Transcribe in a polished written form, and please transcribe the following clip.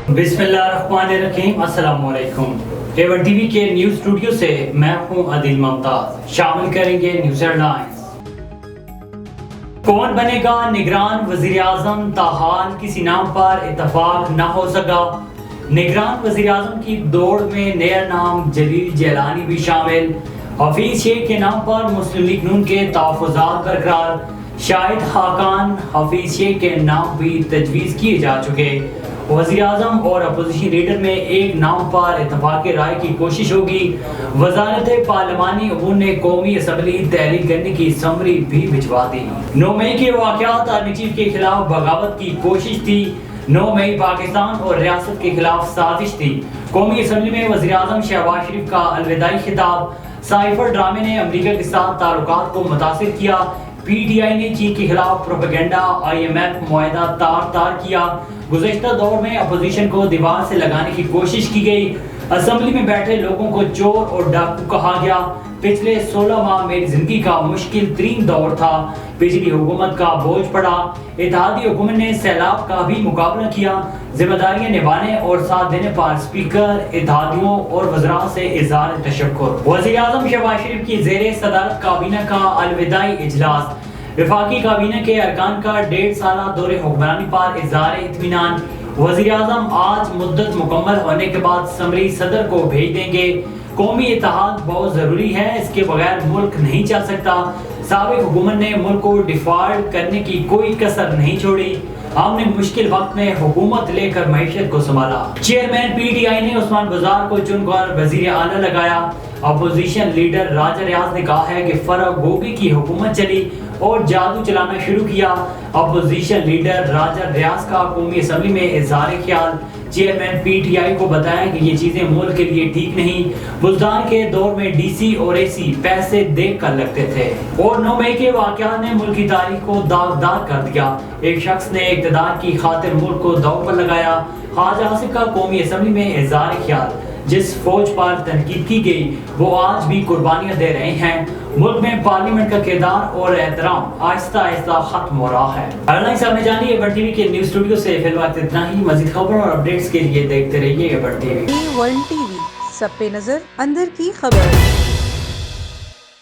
बिस्मिल्लाहिर्रहमानिर्रहीम। अस्सलाम वालेकुम। एवन टीवी के न्यूज स्टूडियो से मैं हूं आदिल मुमताज। शामिल करेंगे न्यूज हेडलाइंस। कौन बनेगा निगरान वजीर आजम, ताहाल किसी नाम पर इत्तफाक न हो सका। निगरान वजीर आजम की दौड़ में नया नाम जलील जैलानी भी शामिल। हफीज शेख के नाम पर मुस्लिम लीग नून के तहफ़्फ़ुज़ात बरकरार। शाहिद खाकान, हफीज शेख के नाम भी तजवीज़ किए जा चुके। वज़ीर आज़म और अपोजिशन लीडर में एक नाम पर इत्तफाक़ राय की कोशिश होगी। वज़ारत पार्लिमानी अमूर ने कौमी असम्बली तहलील करने की समरी भी भिजवा दी। 9 मई के वाक़यात आर्मी चीफ के खिलाफ बगावत की कोशिश थी। 9 मई पाकिस्तान और रियासत के खिलाफ साजिश थी। कौमी असम्बली में वज़ीर आज़म शहबाज शरीफ का अलविदाई खिताब। साइफर ड्रामे ने अमरीका के साथ ताल्लुकात को मुतासिर किया। PTI ने चीन के खिलाफ प्रोपेगेंडा, IMF मुआहदा तार किया। गुज़श्ता दौर में अपोजिशन को दीवार से लगाने की कोशिश की गई। असम्बली में बैठे लोगों को चोर और डाकू कहा गया। पिछले 16 माह मेरी जिंदगी का मुश्किल तरीन दौर था। पिछली हुकूमत का बोझ पड़ा। इत्तेहादी हुकूमत ने सैलाब का भी मुकाबला किया। जिम्मेदारियां निभाने और साथ देने पर स्पीकर, इत्तेहादियों और वज़रा से इज़हार तशक्कुर। वज़ीर आज़म शहबाज शरीफ की ज़ेरे सदारत काबीना का अलविदाई इजलास। वफाकी काबीना के अरकान का 1.5 साला दौरे हुक्मरानी पर इज़हार इत्मीनान। वज़ीर आज़म आज मुद्दत मुकम्मल होने के बाद समरी सदर को भेज देंगे। कौमी इत्तेहाद बहुत ज़रूरी है, इसके बगैर मुल्क नहीं चल सकता। साबिक हुकूमत ने मुल्क को डिफॉल्ट करने की कोई कसर नहीं छोड़ी। हमने मुश्किल वक्त में हुकूमत लेकर मईशत को संभाला। चेयरमैन PTI ने उस्मान बुज़ार को चुनकर वज़ीर आला लगाया। अपोजिशन लीडर राजा रियाज ने कहा है कि फरग गोगी की हुकूमत चली और जादू चलाना शुरू किया। अपोजिशन लीडर राजा रियाज का कौमी असम्बली में इज़हार ख्याल। चेयरमैन PTI को बताया कि ये चीजें मुल्क के लिए ठीक नहीं। बुज़दान के दौर में DC और AC पैसे देख कर लगते थे और 9 मई के वाक़यात ने मुल्क की तारीख को दागदार कर दिया। एक शख्स ने इक़्तिदार की खातिर मुल्क को दाव पर लगाया। ख्वाजा आसिफ का कौमी असम्बली में इज़हार ख्याल। जिस फौज पर तनकीद की गई वो आज भी कुर्बानियां दे रहे हैं। मुल्क में पार्लियामेंट का किरदार और एहतराम आहिस्ता आहिस्ता खत्म हो रहा है। हेडलाइंस आपने जानी। एवन टीवी के न्यूज स्टूडियो से फिलहाल इतना ही। मजीद खबर और अपडेट्स के लिए देखते रहिए एवन टीवी। A1 TV, सब पे नजर, अंदर की खबर।